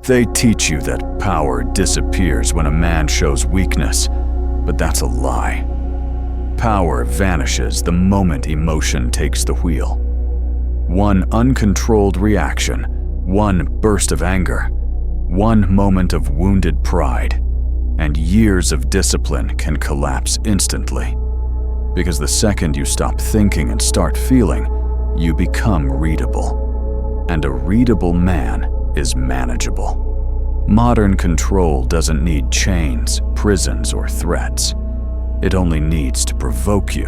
They teach you that power disappears when a man shows weakness, but that's a lie. Power vanishes the moment emotion takes the wheel. One uncontrolled reaction, one burst of anger, one moment of wounded pride, and years of discipline can collapse instantly. Because the second you stop thinking and start feeling, you become readable. And a readable man is manageable. Modern control doesn't need chains, prisons, or threats. It only needs to provoke you,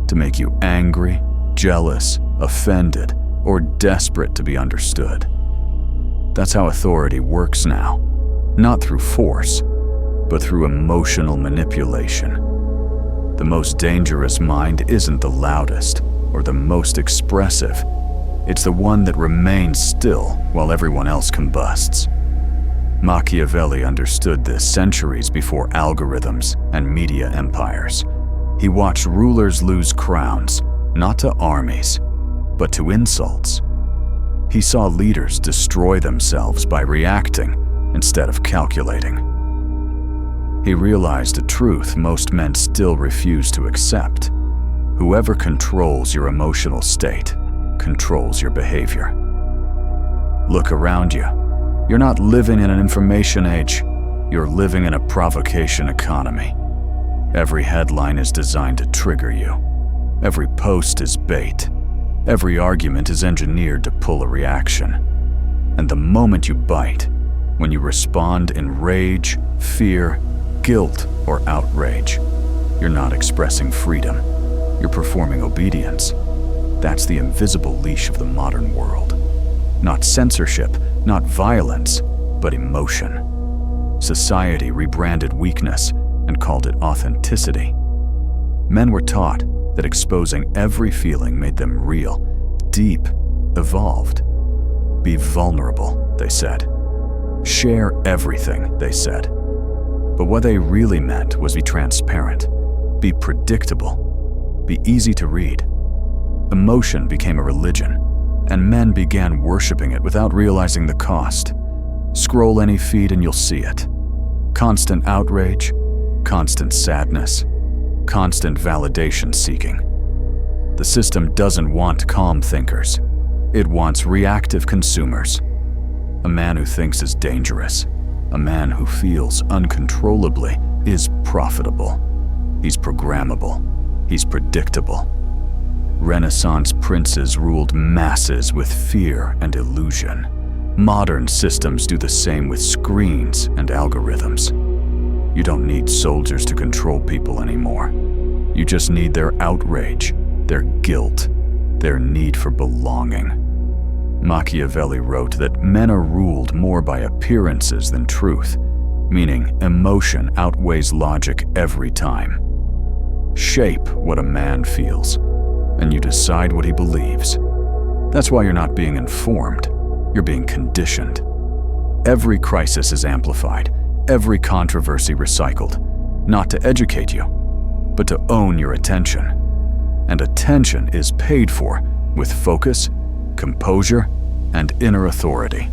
to make you angry, jealous, offended, or desperate to be understood. That's how authority works now, not through force, but through emotional manipulation. The most dangerous mind isn't the loudest or the most expressive. It's the one that remains still while everyone else combusts. Machiavelli understood this centuries before algorithms and media empires. He watched rulers lose crowns, not to armies, but to insults. He saw leaders destroy themselves by reacting instead of calculating. He realized a truth most men still refuse to accept. Whoever controls your emotional state controls your behavior. Look around you. You're not living in an information age. You're living in a provocation economy. Every headline is designed to trigger you. Every post is bait. Every argument is engineered to pull a reaction. And the moment you bite, when you respond in rage, fear, guilt, or outrage, you're not expressing freedom. You're performing obedience. That's the invisible leash of the modern world. Not censorship, not violence, but emotion. Society rebranded weakness and called it authenticity. Men were taught that exposing every feeling made them real, deep, evolved. Be vulnerable, they said. Share everything, they said. But what they really meant was be transparent, be predictable, be easy to read. Emotion became a religion, and men began worshiping it without realizing the cost. Scroll any feed and you'll see it. Constant outrage, constant sadness, constant validation seeking. The system doesn't want calm thinkers. It wants reactive consumers. A man who thinks is dangerous. A man who feels uncontrollably is profitable. He's programmable. He's predictable. Renaissance princes ruled masses with fear and illusion. Modern systems do the same with screens and algorithms. You don't need soldiers to control people anymore. You just need their outrage, their guilt, their need for belonging. Machiavelli wrote that men are ruled more by appearances than truth, meaning emotion outweighs logic every time. Shape what a man feels, and you decide what he believes. That's why you're not being informed, you're being conditioned. Every crisis is amplified, every controversy recycled, not to educate you, but to own your attention. And attention is paid for with focus, composure, and inner authority.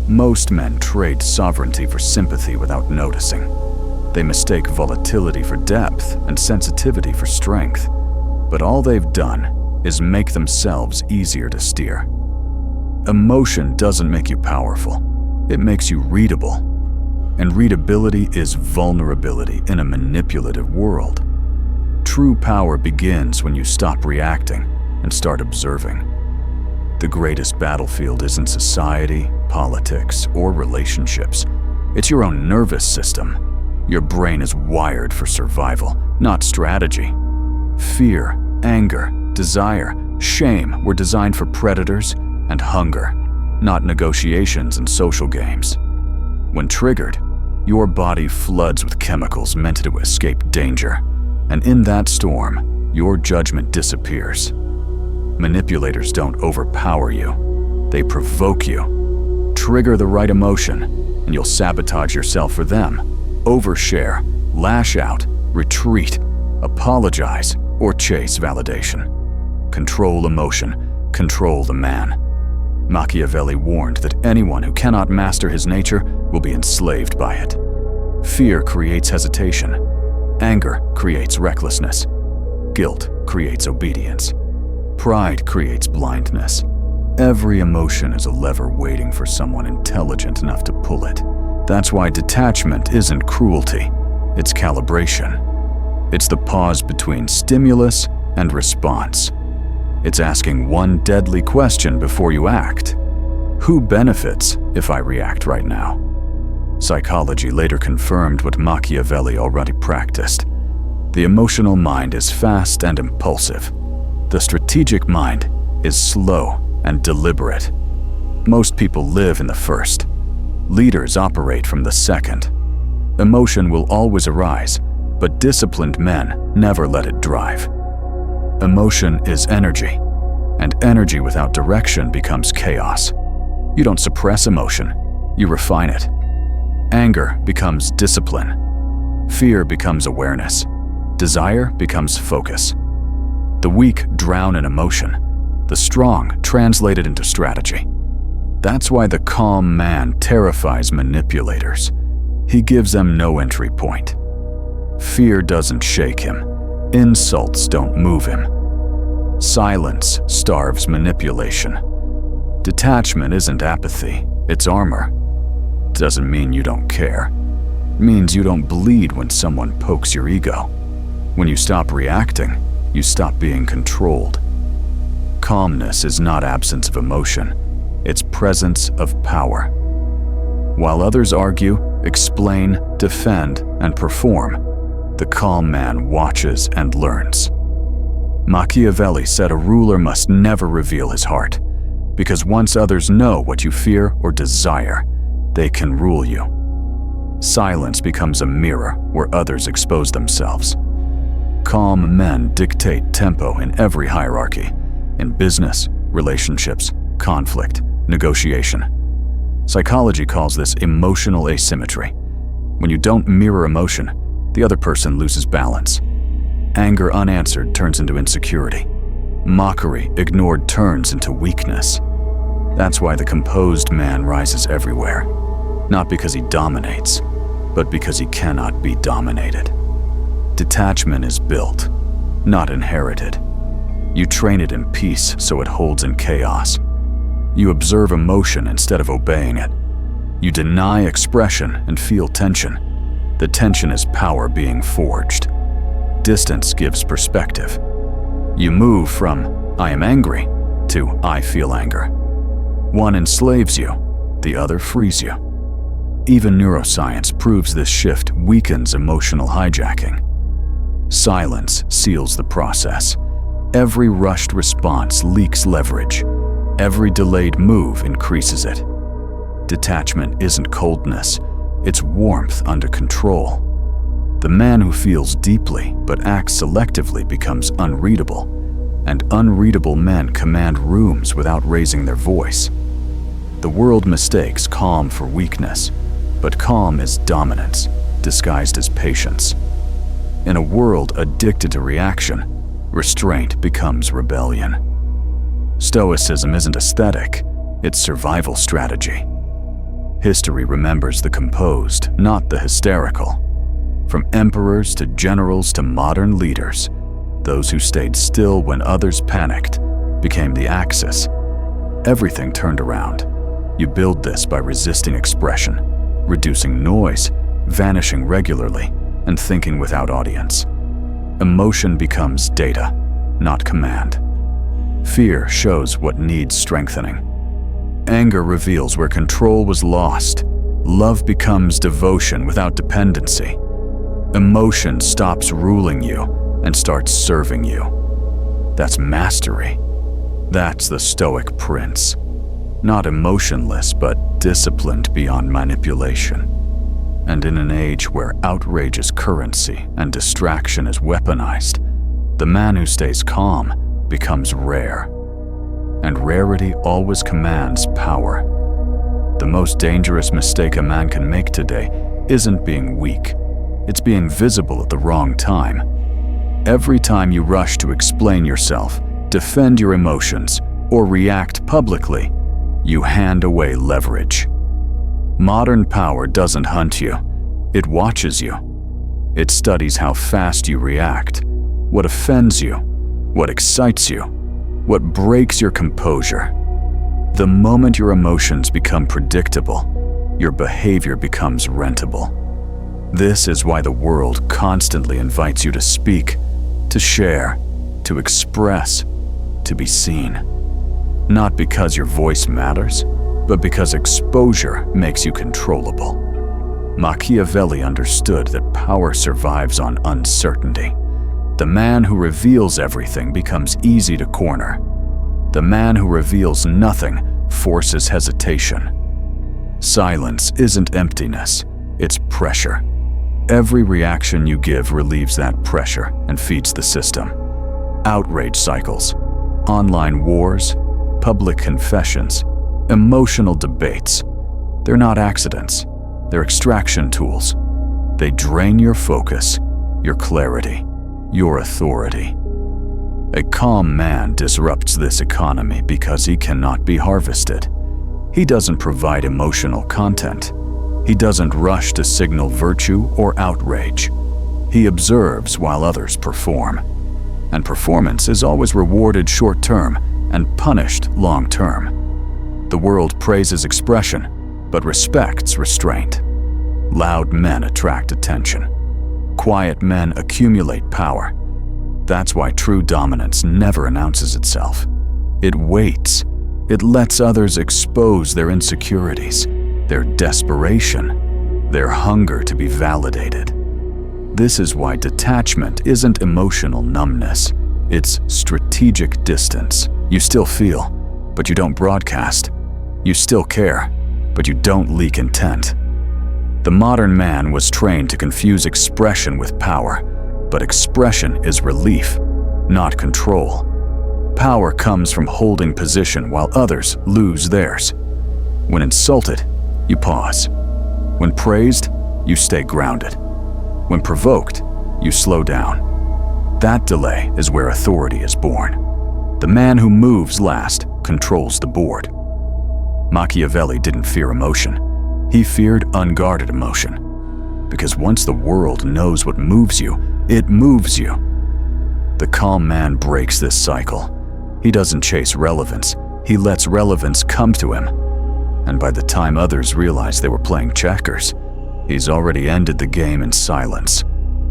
Most men trade sovereignty for sympathy without noticing. They mistake volatility for depth and sensitivity for strength. But all they've done is make themselves easier to steer. Emotion doesn't make you powerful. It makes you readable. And readability is vulnerability in a manipulative world. True power begins when you stop reacting and start observing. The greatest battlefield isn't society, politics, or relationships. It's your own nervous system. Your brain is wired for survival, not strategy. Fear, anger, desire, shame were designed for predators and hunger, not negotiations and social games. When triggered, your body floods with chemicals meant to escape danger, and in that storm, your judgment disappears. Manipulators don't overpower you. They provoke you. Trigger the right emotion, and you'll sabotage yourself for them. Overshare, lash out, retreat, apologize, or chase validation. Control emotion, control the man. Machiavelli warned that anyone who cannot master his nature will be enslaved by it. Fear creates hesitation. Anger creates recklessness. Guilt creates obedience. Pride creates blindness. Every emotion is a lever waiting for someone intelligent enough to pull it. That's why detachment isn't cruelty, it's calibration. It's the pause between stimulus and response. It's asking one deadly question before you act. Who benefits if I react right now? Psychology later confirmed what Machiavelli already practiced. The emotional mind is fast and impulsive. The strategic mind is slow and deliberate. Most people live in the first. Leaders operate from the second. Emotion will always arise, but disciplined men never let it drive. Emotion is energy, and energy without direction becomes chaos. You don't suppress emotion, you refine it. Anger becomes discipline. Fear becomes awareness. Desire becomes focus. The weak drown in emotion. The strong translate it into strategy. That's why the calm man terrifies manipulators. He gives them no entry point. Fear doesn't shake him. Insults don't move him. Silence starves manipulation. Detachment isn't apathy, it's armor. Doesn't mean you don't care. It means you don't bleed when someone pokes your ego. When you stop reacting, you stop being controlled. Calmness is not absence of emotion, it's presence of power. While others argue, explain, defend, and perform, the calm man watches and learns. Machiavelli said a ruler must never reveal his heart, because once others know what you fear or desire, they can rule you. Silence becomes a mirror where others expose themselves. Calm men dictate tempo in every hierarchy, in business, relationships, conflict, negotiation. Psychology calls this emotional asymmetry. When you don't mirror emotion, the other person loses balance. Anger unanswered turns into insecurity. Mockery ignored turns into weakness. That's why the composed man rises everywhere. Not because he dominates, but because he cannot be dominated. Detachment is built, not inherited. You train it in peace so it holds in chaos. You observe emotion instead of obeying it. You deny expression and feel tension. The tension is power being forged. Distance gives perspective. You move from "I am angry" to "I feel anger." One enslaves you, the other frees you. Even neuroscience proves this shift weakens emotional hijacking. Silence seals the process. Every rushed response leaks leverage. Every delayed move increases it. Detachment isn't coldness, it's warmth under control. The man who feels deeply but acts selectively becomes unreadable, and unreadable men command rooms without raising their voice. The world mistakes calm for weakness, but calm is dominance, disguised as patience. In a world addicted to reaction, restraint becomes rebellion. Stoicism isn't aesthetic, it's survival strategy. History remembers the composed, not the hysterical. From emperors to generals to modern leaders, those who stayed still when others panicked became the axis. Everything turned around. You build this by resisting expression, reducing noise, vanishing regularly, and thinking without audience. Emotion becomes data, not command. Fear shows what needs strengthening. Anger reveals where control was lost. Love becomes devotion without dependency. Emotion stops ruling you and starts serving you. That's mastery. That's the Stoic prince. Not emotionless, but disciplined beyond manipulation. And in an age where outrage is currency and distraction is weaponized, the man who stays calm becomes rare. And rarity always commands power. The most dangerous mistake a man can make today isn't being weak. It's being visible at the wrong time. Every time you rush to explain yourself, defend your emotions, or react publicly, you hand away leverage. Modern power doesn't hunt you, it watches you. It studies how fast you react, what offends you, what excites you, what breaks your composure. The moment your emotions become predictable, your behavior becomes rentable. This is why the world constantly invites you to speak, to share, to express, to be seen. Not because your voice matters, but because exposure makes you controllable. Machiavelli understood that power survives on uncertainty. The man who reveals everything becomes easy to corner. The man who reveals nothing forces hesitation. Silence isn't emptiness, it's pressure. Every reaction you give relieves that pressure and feeds the system. Outrage cycles, online wars, public confessions, emotional debates. They're not accidents, they're extraction tools. They drain your focus, your clarity, your authority. A calm man disrupts this economy because he cannot be harvested. He doesn't provide emotional content. He doesn't rush to signal virtue or outrage. He observes while others perform. And performance is always rewarded short-term and punished long-term. The world praises expression, but respects restraint. Loud men attract attention. Quiet men accumulate power. That's why true dominance never announces itself. It waits. It lets others expose their insecurities, their desperation, their hunger to be validated. This is why detachment isn't emotional numbness. It's strategic distance. You still feel, but you don't broadcast. You still care, but you don't leak intent. The modern man was trained to confuse expression with power, but expression is relief, not control. Power comes from holding position while others lose theirs. When insulted, you pause. When praised, you stay grounded. When provoked, you slow down. That delay is where authority is born. The man who moves last controls the board. Machiavelli didn't fear emotion. He feared unguarded emotion. Because once the world knows what moves you, it moves you. The calm man breaks this cycle. He doesn't chase relevance. He lets relevance come to him. And by the time others realize they were playing checkers, he's already ended the game in silence.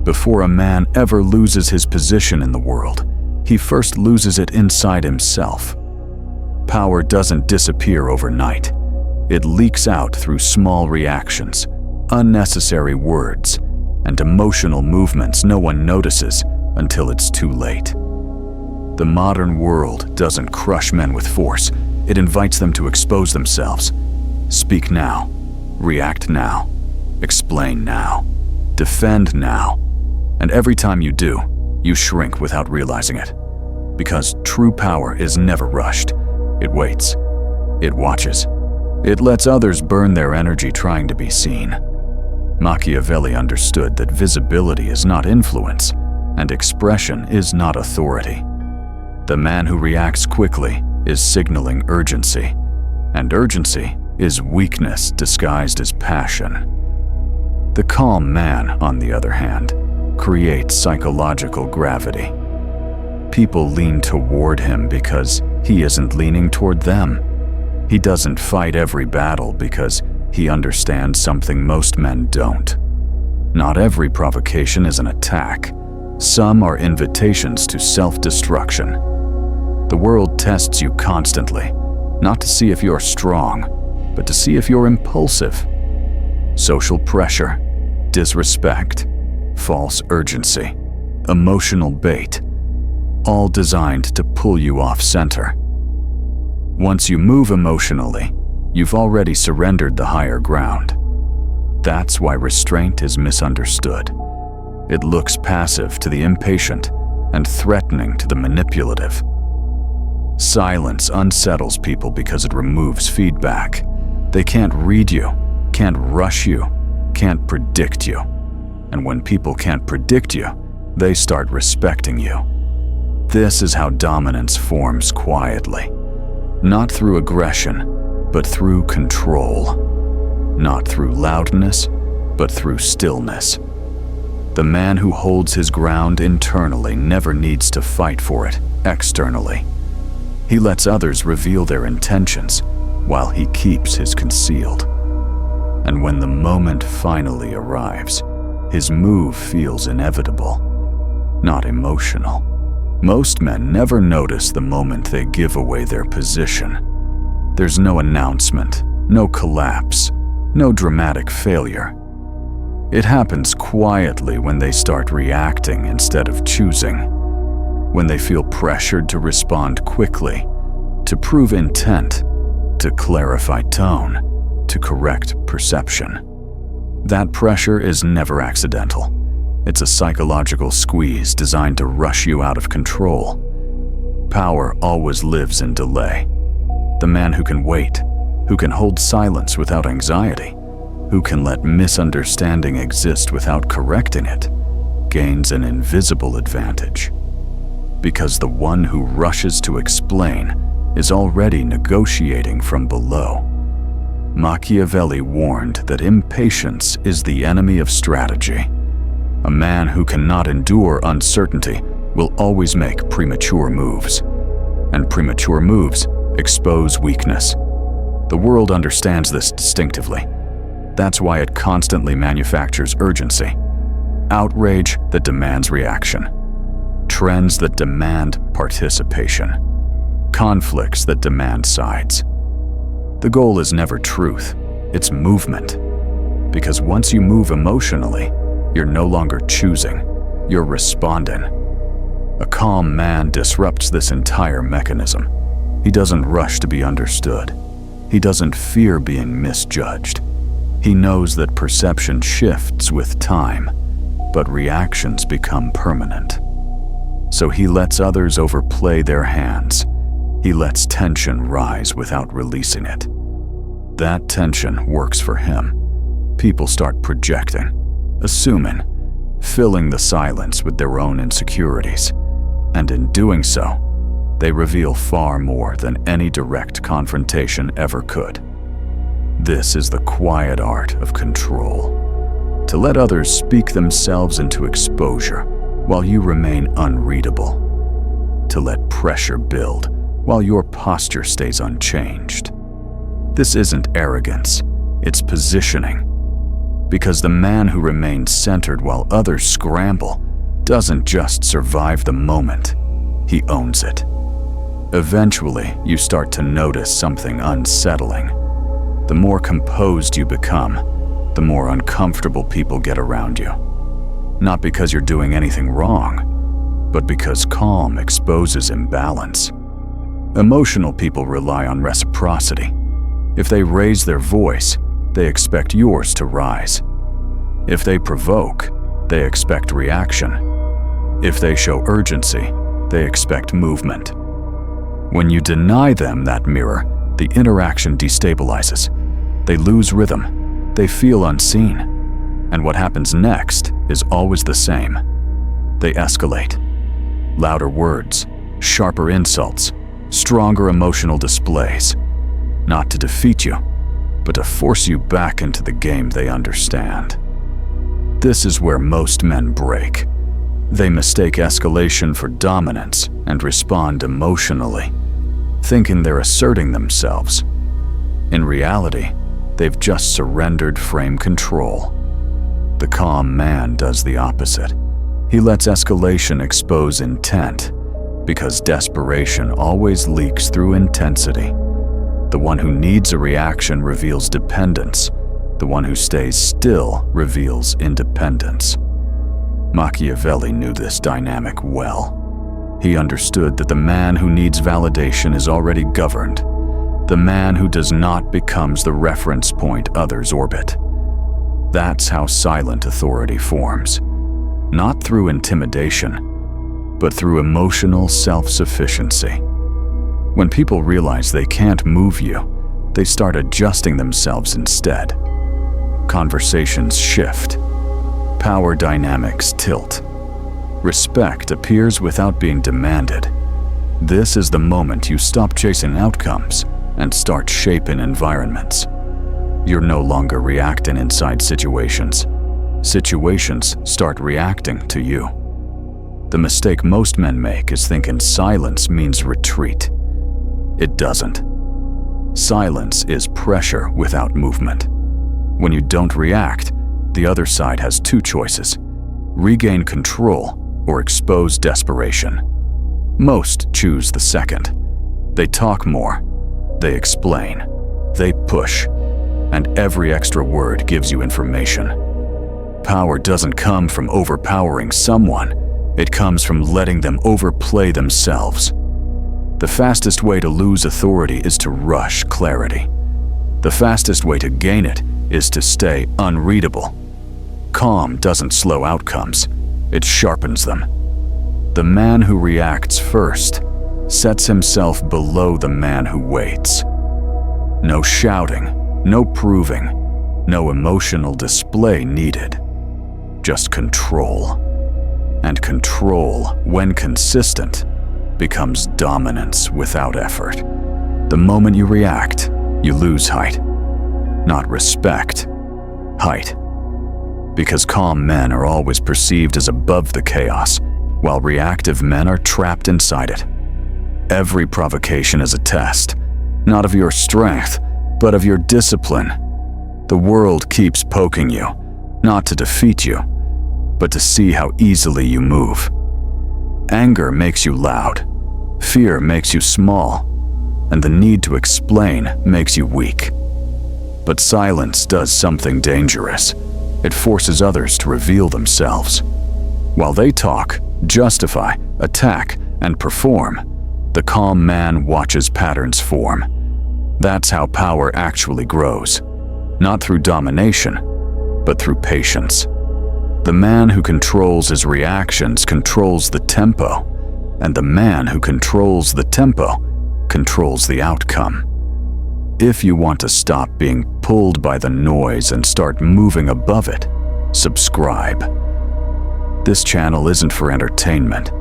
Before a man ever loses his position in the world, he first loses it inside himself. Power doesn't disappear overnight. It leaks out through small reactions, unnecessary words, and emotional movements no one notices until it's too late. The modern world doesn't crush men with force. It invites them to expose themselves. Speak now. React now. Explain now. Defend now. And every time you do, you shrink without realizing it. Because true power is never rushed. It waits. It watches. It lets others burn their energy trying to be seen. Machiavelli understood that visibility is not influence, and expression is not authority. The man who reacts quickly is signaling urgency, and urgency is weakness disguised as passion. The calm man, on the other hand, creates psychological gravity. People lean toward him because he isn't leaning toward them. He doesn't fight every battle because he understands something most men don't. Not every provocation is an attack. Some are invitations to self-destruction. The world tests you constantly, not to see if you're strong, but to see if you're impulsive. Social pressure, disrespect, false urgency, emotional bait, all designed to pull you off center. Once you move emotionally, you've already surrendered the higher ground. That's why restraint is misunderstood. It looks passive to the impatient and threatening to the manipulative. Silence unsettles people because it removes feedback. They can't read you, can't rush you, can't predict you. And when people can't predict you, they start respecting you. This is how dominance forms quietly. Not through aggression, but through control. Not through loudness, but through stillness. The man who holds his ground internally never needs to fight for it externally. He lets others reveal their intentions while he keeps his concealed. And when the moment finally arrives, his move feels inevitable, not emotional. Most men never notice the moment they give away their position. There's no announcement, no collapse, no dramatic failure. It happens quietly when they start reacting instead of choosing, when they feel pressured to respond quickly, to prove intent, to clarify tone, to correct perception. That pressure is never accidental. It's a psychological squeeze designed to rush you out of control. Power always lives in delay. The man who can wait, who can hold silence without anxiety, who can let misunderstanding exist without correcting it, gains an invisible advantage. Because the one who rushes to explain is already negotiating from below. Machiavelli warned that impatience is the enemy of strategy. A man who cannot endure uncertainty will always make premature moves. And premature moves expose weakness. The world understands this distinctively. That's why it constantly manufactures urgency. Outrage that demands reaction. Trends that demand participation. Conflicts that demand sides. The goal is never truth, it's movement. Because once you move emotionally, you're no longer choosing, you're responding. A calm man disrupts this entire mechanism. He doesn't rush to be understood. He doesn't fear being misjudged. He knows that perception shifts with time, but reactions become permanent. So he lets others overplay their hands. He lets tension rise without releasing it. That tension works for him. People start projecting, assuming, filling the silence with their own insecurities. And in doing so, they reveal far more than any direct confrontation ever could. This is the quiet art of control. To let others speak themselves into exposure while you remain unreadable. To let pressure build while your posture stays unchanged. This isn't arrogance, it's positioning. Because the man who remains centered while others scramble doesn't just survive the moment, he owns it. Eventually, you start to notice something unsettling. The more composed you become, the more uncomfortable people get around you. Not because you're doing anything wrong, but because calm exposes imbalance. Emotional people rely on reciprocity. If they raise their voice, they expect yours to rise. If they provoke, they expect reaction. If they show urgency, they expect movement. When you deny them that mirror, the interaction destabilizes. They lose rhythm. They feel unseen. And what happens next is always the same. They escalate. Louder words, sharper insults, stronger emotional displays. Not to defeat you, but to force you back into the game they understand. This is where most men break. They mistake escalation for dominance and respond emotionally, thinking they're asserting themselves. In reality, they've just surrendered frame control. The calm man does the opposite. He lets escalation expose intent, because desperation always leaks through intensity. The one who needs a reaction reveals dependence. The one who stays still reveals independence. Machiavelli knew this dynamic well. He understood that the man who needs validation is already governed. The man who does not becomes the reference point others orbit. That's how silent authority forms. Not through intimidation, but through emotional self-sufficiency. When people realize they can't move you, they start adjusting themselves instead. Conversations shift. Power dynamics tilt. Respect appears without being demanded. This is the moment you stop chasing outcomes and start shaping environments. You're no longer reacting inside situations. Situations start reacting to you. The mistake most men make is thinking silence means retreat. It doesn't. Silence is pressure without movement. When you don't react, the other side has two choices: regain control or expose desperation. Most choose the second. They talk more, they explain, they push, and every extra word gives you information. Power doesn't come from overpowering someone, it comes from letting them overplay themselves. The fastest way to lose authority is to rush clarity. The fastest way to gain it is to stay unreadable. Calm doesn't slow outcomes, it sharpens them. The man who reacts first sets himself below the man who waits. No shouting, no proving, no emotional display needed. Just control. And control, when consistent, becomes dominance without effort. The moment you react, you lose height. Not respect, height. Because calm men are always perceived as above the chaos, while reactive men are trapped inside it. Every provocation is a test, not of your strength, but of your discipline. The world keeps poking you, not to defeat you, but to see how easily you move. Anger makes you loud, fear makes you small, and the need to explain makes you weak. But silence does something dangerous. It forces others to reveal themselves. While they talk, justify, attack, and perform, the calm man watches patterns form. That's how power actually grows, not through domination, but through patience. The man who controls his reactions controls the tempo, and the man who controls the tempo controls the outcome. If you want to stop being pulled by the noise and start moving above it, subscribe. This channel isn't for entertainment.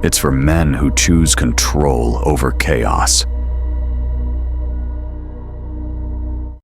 It's for men who choose control over chaos.